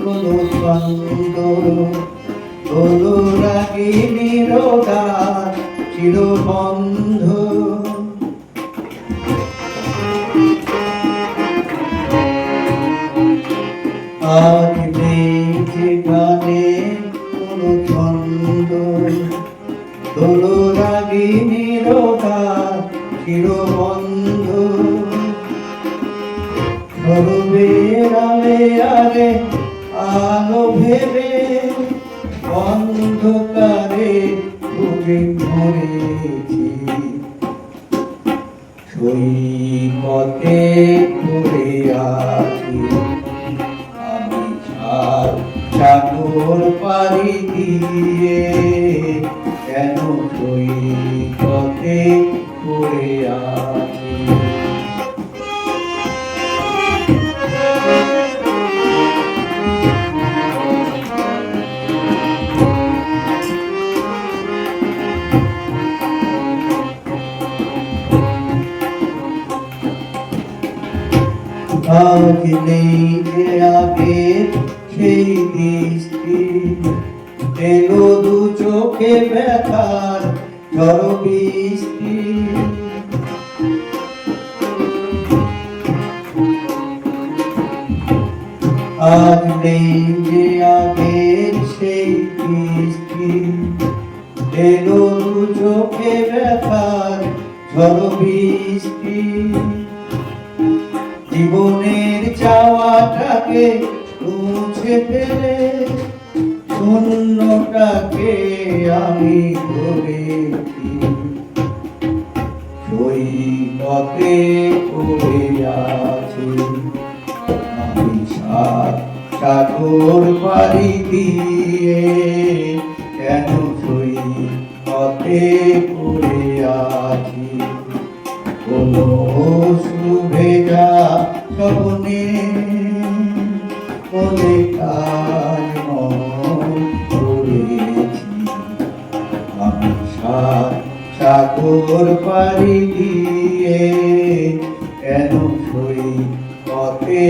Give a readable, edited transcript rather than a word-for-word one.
কোনো ছন্দ অনুরাগিনীর দ্বার চিরবন্ধ। আজ নেই যেখানে কোনো ছন্দ অনুরাগিনীর দ্বার চিরবন্ধ। সরবের আলে আলে আলো ভেবে অন্ধকারে খুঁজে ধরেছি, সৈকতে পড়ে আছি আমি সাগর পাড়ি দিয়ে, কেন সৈকতে পড়ে আছি। আজ নেই যে আগের সেই দৃষ্টি, এলো দু চোখে ব্যথার ঝড় বৃষ্টি। আজ নেই যে আগের সেই দৃষ্টি, এলো দু চোখে ব্যথার ঝড় বৃষ্টি। জীবনের চাওয়াটাকে মুছে ফেলে শূন্যটাকে আমি ধরেছি, সৈকতে পড়ে আছি আমি সাগর পাড়ি দিয়ে, কেন সৈকতে পড়ে আছি। কোনো শুভেজা স্বপ্নে মনে কাজ করেছি আমি সাগর পাড়ি দিয়ে, কেন সৈকতে